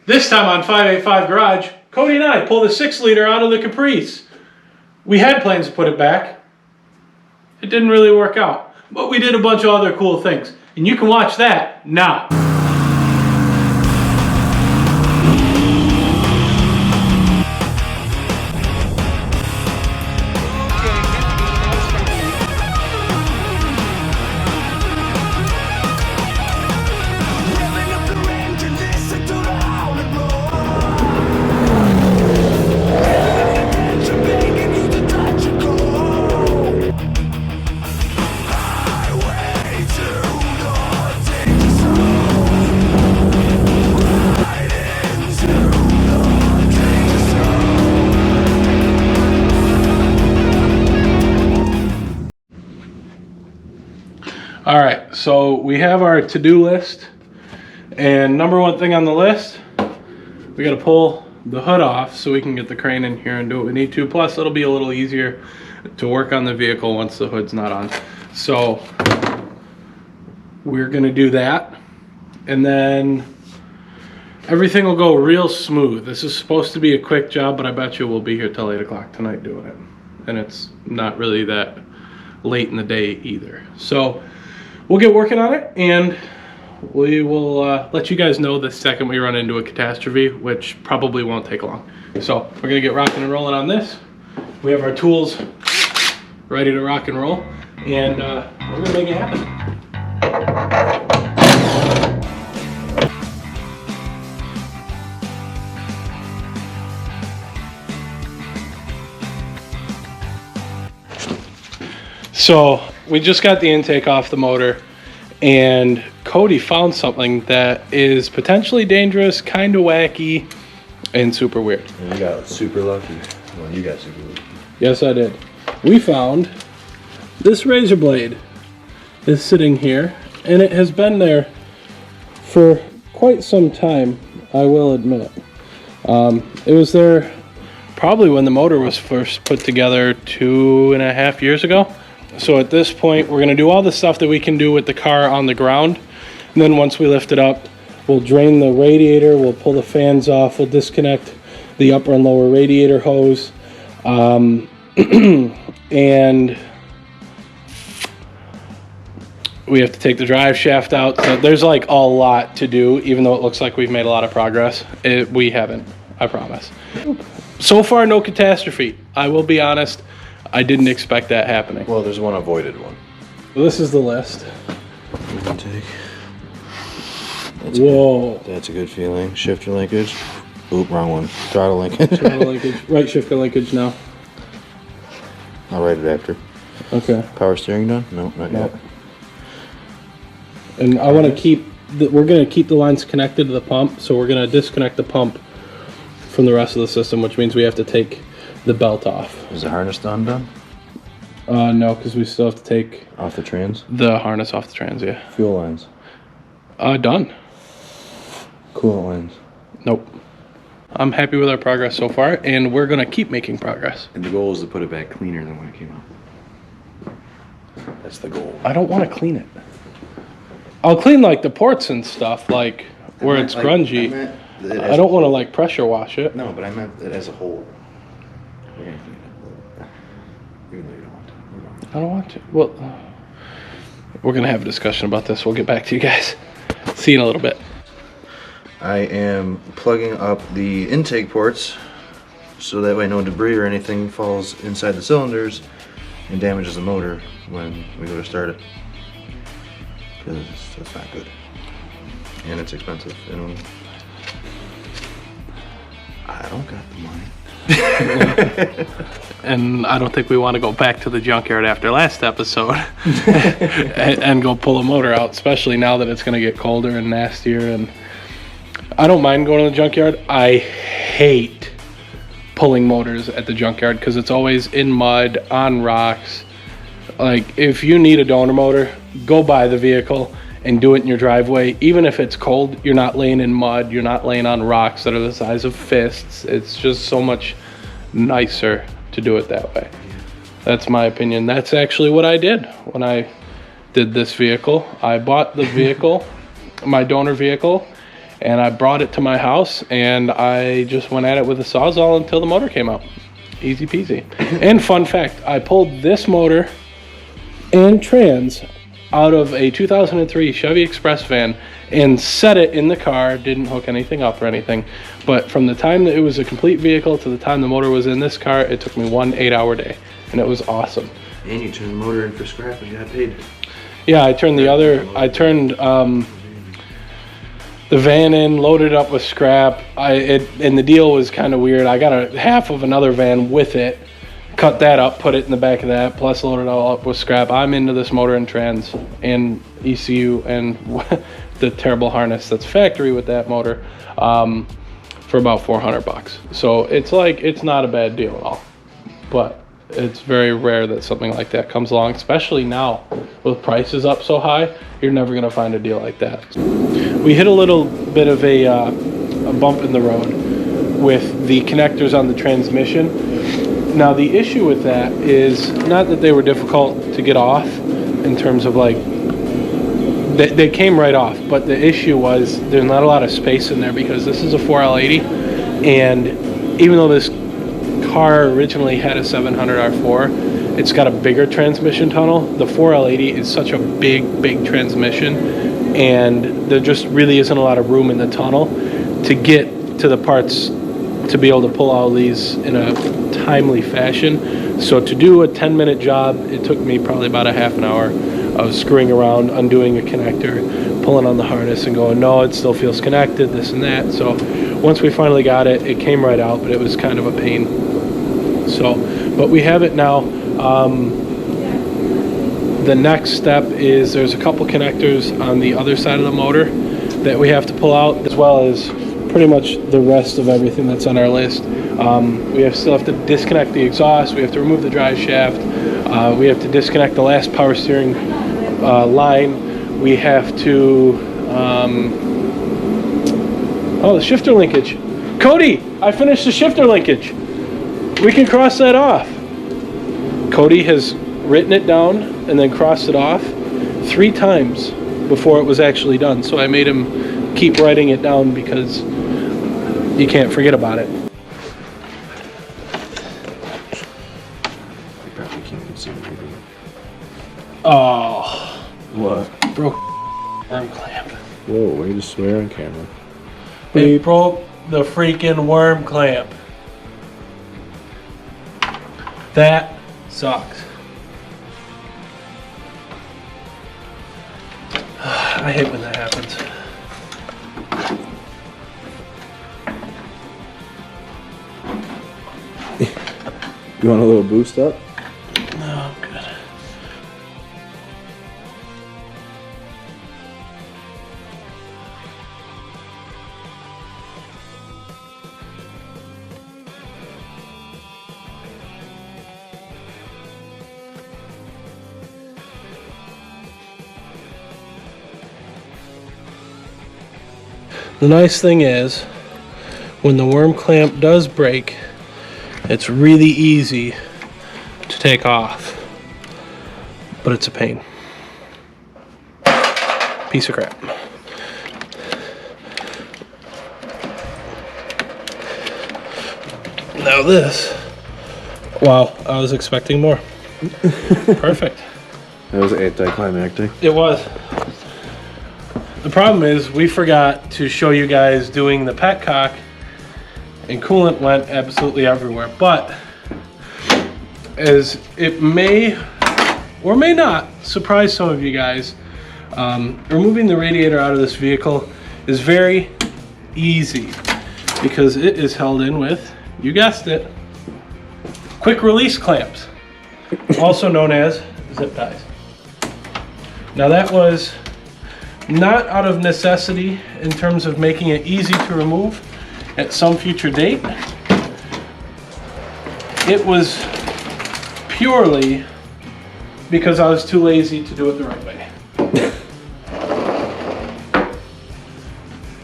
This time on 585 Garage, Cody and I pulled a 6-liter out of the Caprice. We had plans to put it back. It didn't really work out, but we did a bunch of other cool things. And you can watch that now. All right, so we have our to-do list, and number one thing on the list, we got to pull the hood off so we can get the crane in here and do what we need to. Plus, it'll be a little easier to work on the vehicle once the hood's not on. So we're gonna do that, and then everything will go real smooth. This is supposed to be a quick job, but I bet you we'll be here till 8 o'clock tonight doing it, and it's not really that late in the day either. So we'll get working on it, and we will let you guys know the second we run into a catastrophe, which probably won't take long. So we're gonna get rocking and rolling on this. We have our tools ready to rock and roll, and we're gonna make it happen. So we just got the intake off the motor, and Cody found something that is potentially dangerous, kind of wacky, and super weird. And you got super lucky. Well, you got super lucky. Yes, I did. We found this razor blade is sitting here, and it has been there for quite some time, I will admit. It was there probably when the motor was first put together 2.5 years ago. So at this point, we're gonna do all the stuff that we can do with the car on the ground. And then once we lift it up, we'll drain the radiator, we'll pull the fans off, we'll disconnect the upper and lower radiator hose. And we have to take the drive shaft out. So there's like a lot to do, even though it looks like we've made a lot of progress. We haven't, I promise. So far, no catastrophe. I will be honest, I didn't expect that happening. Well, there's one avoided one. Well, this is the list. Intake. Whoa. That's a good feeling. Shifter linkage. Oop, wrong one. Throttle linkage. Throttle linkage. Right shifter linkage now. I'll write it after. Okay. Power steering done? No, not yet. And I want to keep, we're going to keep the lines connected to the pump, so we're going to disconnect the pump from the rest of the system, which means we have to take the belt off. Is the harness done? No, because we still have to take Off the trans? the harness off the trans, yeah. Fuel lines. Done. Coolant lines. Nope. I'm happy with our progress so far, and we're going to keep making progress. And the goal is to put it back cleaner than when it came out. That's the goal. I don't want to clean it. I'll clean like the ports and stuff, like where it's grungy. I don't want to like pressure wash it. No, but I meant it as a whole. We're gonna clean it. Even though you don't want to. I don't want to. Well, we're going to have a discussion about this. We'll get back to you guys. See you in a little bit. I am plugging up the intake ports so that way no debris or anything falls inside the cylinders and damages the motor when we go to start it. Because that's not good. And it's expensive. And I don't got the money. And I don't think we want to go back to the junkyard after last episode and go pull a motor out, especially now that it's going to get colder and nastier. And I don't mind going to the junkyard. I hate pulling motors at the junkyard because it's always in mud, on rocks. Like, if you need a donor motor, go buy the vehicle and do it in your driveway. Even if it's cold, you're not laying in mud, you're not laying on rocks that are the size of fists. It's just so much nicer to do it that way. That's my opinion. That's actually what I did when I did this vehicle. I bought the vehicle, my donor vehicle, and I brought it to my house, and I just went at it with a Sawzall until the motor came out. Easy peasy. And fun fact, I pulled this motor and trans out of a 2003 Chevy Express van and set it in the car, didn't hook anything up or anything. But from the time that it was a complete vehicle to the time the motor was in this car, it took me 1 8-hour day, and it was awesome. And you turned the motor in for scrap and got paid. Yeah, I turned the van in, loaded up with scrap. And the deal was kind of weird. I got a half of another van with it, cut that up, put it in the back of that, plus loaded it all up with scrap. I'm into this motor and trans and ECU and the terrible harness that's factory with that motor for about $400. So it's not a bad deal at all, but it's very rare that something like that comes along, especially now with prices up so high. You're never going to find a deal like that. We hit a little bit of a bump in the road with the connectors on the transmission. Now the issue with that is not that they were difficult to get off in terms of like they came right off, but the issue was there's not a lot of space in there because this is a 4L80, and even though this car originally had a 700 R4, it's got a bigger transmission tunnel. The 4L80 is such a big transmission, and there just really isn't a lot of room in the tunnel to get to the parts to be able to pull all these in a timely fashion. So to do a 10-minute job, it took me probably about a half an hour of screwing around, undoing a connector, pulling on the harness and going, no, it still feels connected, this and that. So once we finally got it, it came right out, but it was kind of a pain. So, but we have it now. The next step is there's a couple connectors on the other side of the motor that we have to pull out, as well as pretty much the rest of everything that's on our list. We still have to disconnect the exhaust, we have to remove the drive shaft, we have to disconnect the last power steering line, we have to, the shifter linkage. Cody, I finished the shifter linkage. We can cross that off. Cody has written it down and then crossed it off 3 times before it was actually done. So I made him keep writing it down because you can't forget about it. You probably can't see it. Oh, What? broke worm clamp. Whoa, way to swear on camera. It broke the freaking worm clamp. That sucks. I hate when that happens. You want a little boost up? No, I'm good. The nice thing is, when the worm clamp does break, it's really easy to take off, but it's a pain. Piece of crap. Now this, wow, I was expecting more. Perfect. That was anticlimactic. It was. The problem is we forgot to show you guys doing the petcock, and coolant went absolutely everywhere. But as it may or may not surprise some of you guys, removing the radiator out of this vehicle is very easy because it is held in with, you guessed it, quick release clamps, also known as zip ties. Now that was not out of necessity in terms of making it easy to remove at some future date. It was purely because I was too lazy to do it the right way.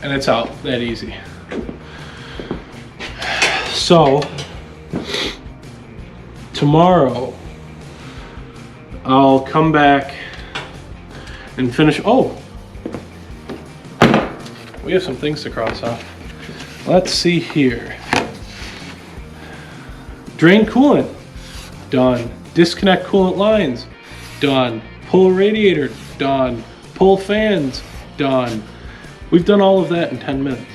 And it's out that easy. So tomorrow I'll come back and finish. Oh, we have some things to cross off. Let's see here. Drain coolant, done. Disconnect coolant lines, done. Pull radiator, done. Pull fans, done. We've done all of that in 10 minutes.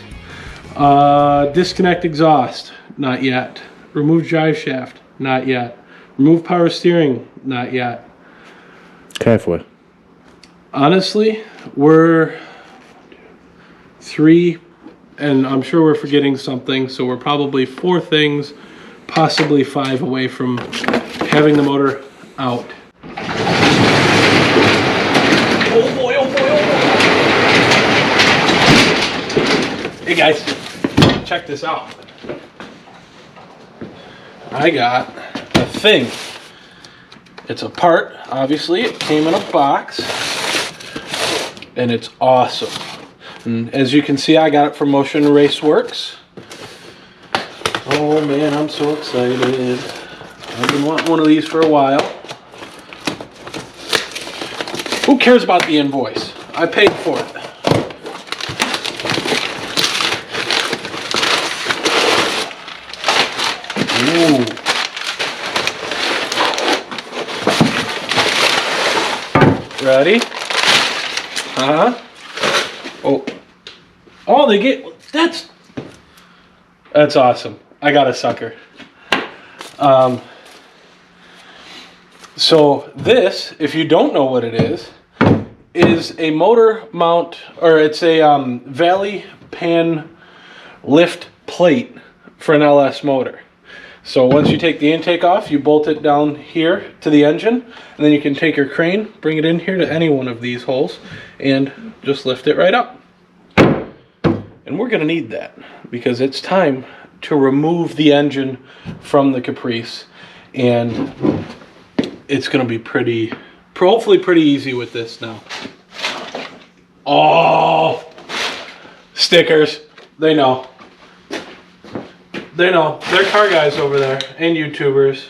Disconnect exhaust, not yet. Remove drive shaft, not yet. Remove power steering, not yet. Halfway. Honestly, we're 3, and I'm sure we're forgetting something, so we're probably 4 things, possibly 5 away from having the motor out. Oh boy, oh boy, oh boy. Hey guys, check this out. I got a thing. It's a part, obviously. It came in a box, and it's awesome. And as you can see, I got it from Motion Race Works. Oh man, I'm so excited. I've been wanting one of these for a while. Who cares about the invoice? I paid for it. Ooh. Ready? Oh, they get, that's awesome. I got a sucker. So this, if you don't know what it is a motor mount, or it's a valley pan lift plate for an LS motor. So once you take the intake off, you bolt it down here to the engine, and then you can take your crane, bring it in here to any one of these holes, and just lift it right up. And we're gonna need that because it's time to remove the engine from the Caprice, and it's gonna be hopefully pretty easy with this now. Oh, stickers, they know. They know. They're car guys over there and YouTubers.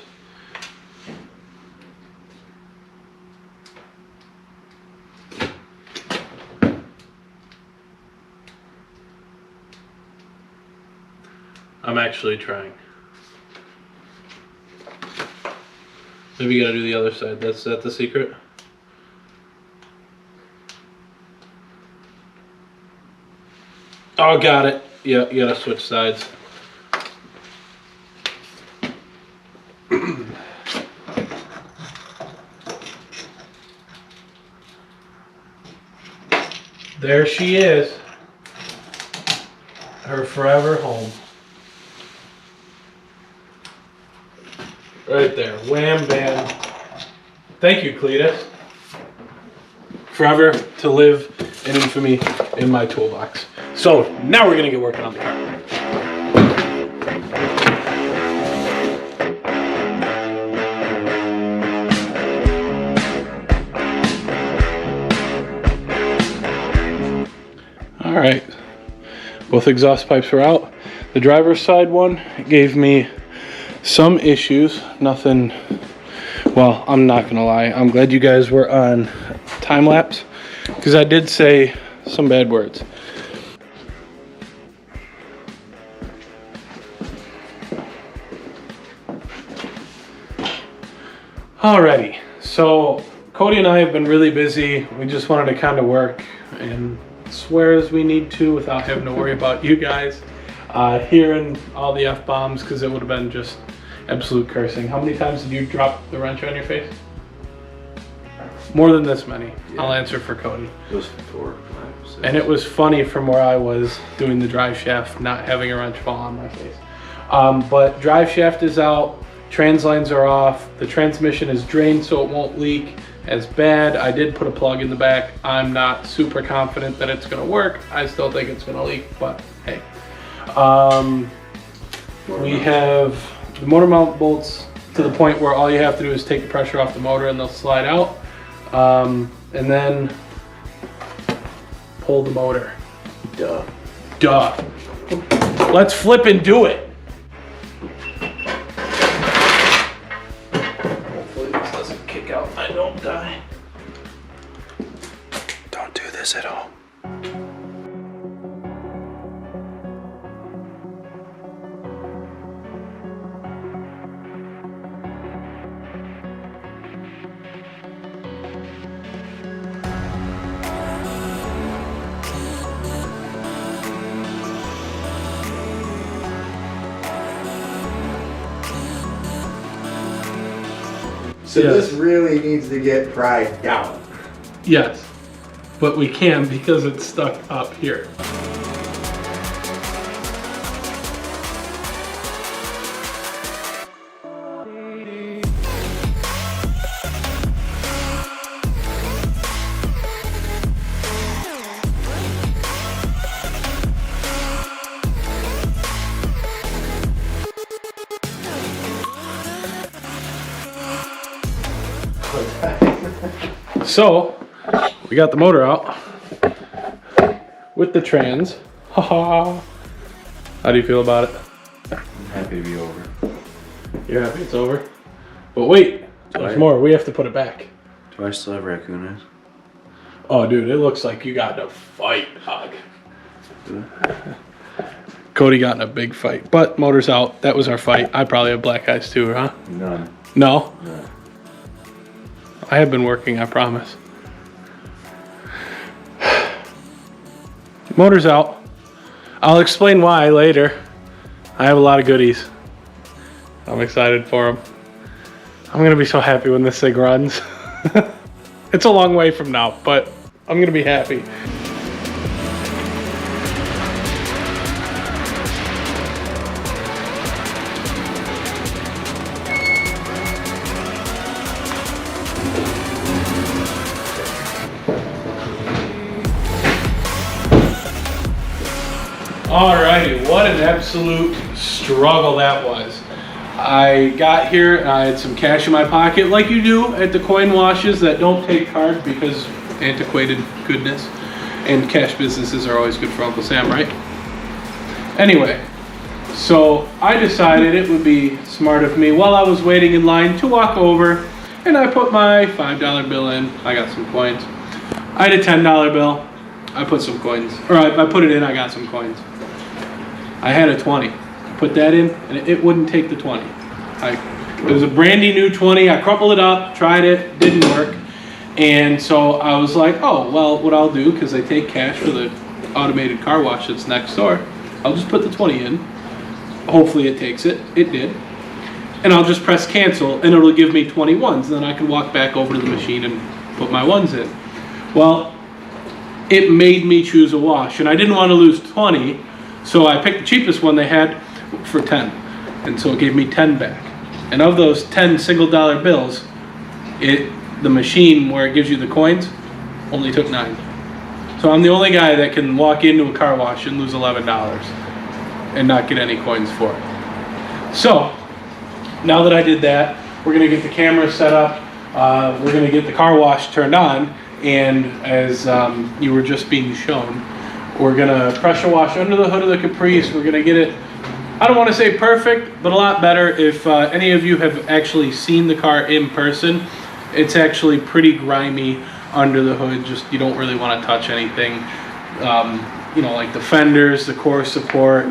I'm actually trying. Maybe you gotta do the other side. That's that the secret? Oh, got it. Yeah, you gotta switch sides. There she is. Her forever home. Right there. Wham bam. Thank you, Cletus. Forever to live in infamy in my toolbox. So now we're gonna get working on the car. All right, both exhaust pipes are out. The driver's side one gave me some issues, nothing, well, I'm not gonna lie. I'm glad you guys were on time lapse because I did say some bad words. Alrighty, so Cody and I have been really busy. We just wanted to kind of work and swear as we need to without having to worry about you guys hearing all the F-bombs, because it would have been just absolute cursing. How many times did you drop the wrench on your face? More than this many. Yeah. I'll answer for Cody. It was 4, 5, 6. And it was funny from where I was doing the drive shaft, not having a wrench fall on my face. But drive shaft is out, trans lines are off, the transmission is drained so it won't leak as bad. I did put a plug in the back. I'm not super confident that it's gonna work. I still think it's gonna leak, but hey. We have the motor mount bolts to the point where all you have to do is take the pressure off the motor and they'll slide out. And then pull the motor. Duh. Let's flip and do it. Hopefully this doesn't kick out. I don't die. Don't do this at home. So Yes. this really needs to get pried down. Yes, but we can because it's stuck up here. So, we got the motor out with the trans. Haha. How do you feel about it? I'm happy to be over. You're happy it's over? But wait, there's Right. more. We have to put it back. Do I still have raccoon eyes? Oh, dude, it looks like you got in a fight, dog. Cody got in a big fight, but motor's out. That was our fight. I probably have black eyes too, huh? None. No? No. I have been working, I promise. Motor's out. I'll explain why later. I have a lot of goodies. I'm excited for them. I'm gonna be so happy when this thing runs. It's a long way from now, but I'm gonna be happy. Alrighty, what an absolute struggle that was. I got here and I had some cash in my pocket, like you do at the coin washes that don't take card because antiquated goodness. And cash businesses are always good for Uncle Sam, right? Anyway, so I decided it would be smart of me while I was waiting in line to walk over, and I put my $5 bill in. I got some coins. I had a $10 bill. I put some coins, or I put it in, I got some coins. I had a 20. I put that in, and it wouldn't take the 20. It was a brandy new 20. I crumpled it up, tried it, didn't work. And so I was like, oh, well, what I'll do, because I take cash for the automated car wash that's next door, I'll just put the 20 in. Hopefully it takes it. It did. And I'll just press cancel, and it'll give me 20 ones. Then I can walk back over to the machine and put my ones in. Well, it made me choose a wash, and I didn't want to lose 20, so I picked the cheapest one they had for 10, and so it gave me 10 back. And of those 10 single dollar bills, the machine where it gives you the coins only took 9. So I'm the only guy that can walk into a car wash and lose $11 and not get any coins for it. So now that I did that, we're gonna get the camera set up, we're gonna get the car wash turned on, and as you were just being shown, we're gonna pressure wash under the hood of the Caprice. We're gonna get it, I don't want to say perfect, but a lot better. If any of you have actually seen the car in person, it's actually pretty grimy under the hood. Just, you don't really want to touch anything. You know, like the fenders, the core support,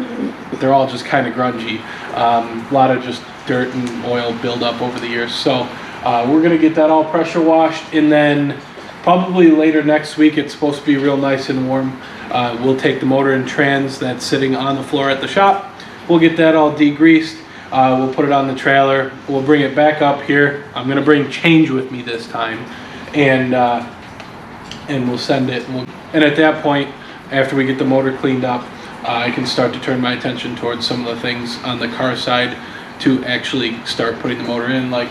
they're all just kind of grungy. A lot of just dirt and oil buildup over the years. So we're gonna get that all pressure washed, and then probably later next week, it's supposed to be real nice and warm. We'll take the motor and trans that's sitting on the floor at the shop. We'll get that all degreased. We'll put it on the trailer. We'll bring it back up here. I'm gonna bring change with me this time, and we'll send it. And at that point, after we get the motor cleaned up, I can start to turn my attention towards some of the things on the car side to actually start putting the motor in. Like,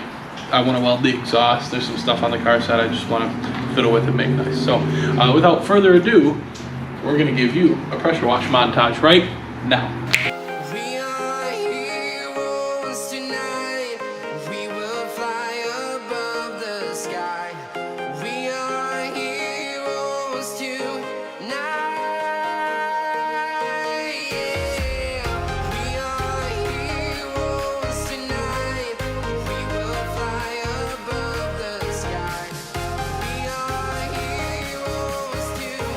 I want to weld the exhaust. There's some stuff on the car side I just want to fiddle with and make nice. So without further ado, we're going to give you a pressure wash montage right now. We are heroes tonight. We will fly above the sky. We are heroes tonight. Yeah. We are heroes tonight. We will fly above the sky. We are heroes tonight.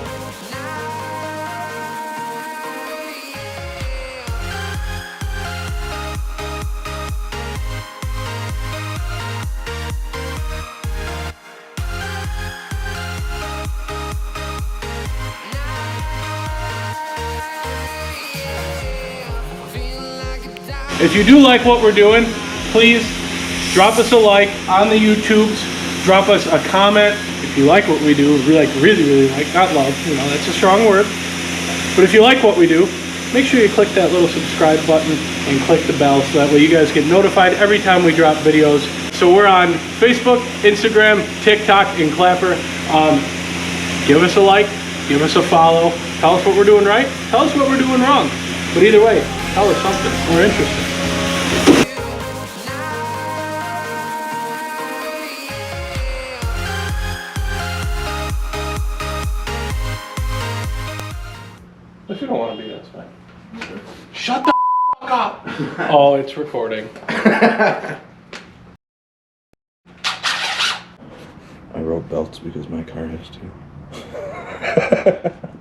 If you do like what we're doing, please drop us a like on the YouTubes. Drop us a comment if you like what we do. We really like, not love, that's a strong word. But if you like what we do, make sure you click that little subscribe button and click the bell so that way you guys get notified every time we drop videos. So we're on Facebook, Instagram, TikTok, and Clapper. Give us a like, give us a follow. Tell us what we're doing right, tell us what we're doing wrong. But either way, tell us something more interesting. If you don't want to be, that's fine. Shut the fuck up! Oh, it's recording. I wrote belts because my car has to.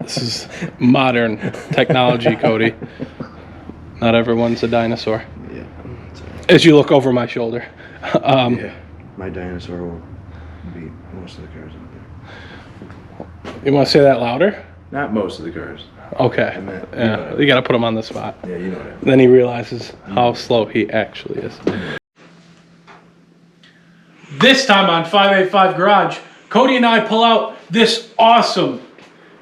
This is modern technology, Cody. Not everyone's a dinosaur. Yeah. As you look over my shoulder. Yeah. My dinosaur will beat most of the cars out there. You want to say that louder? Not most of the cars. Okay. meant, Yeah, you got to put him on the spot. Yeah, you know what I mean. Then he realizes how slow he actually is. This time on 585 Garage, Cody and I pull out this awesome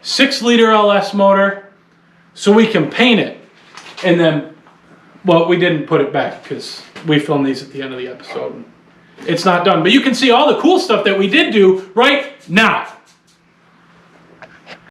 6-liter LS motor so we can paint it. And then, well, we didn't put it back because we filmed these at the end of the episode. It's not done, but you can see all the cool stuff that we did do right now.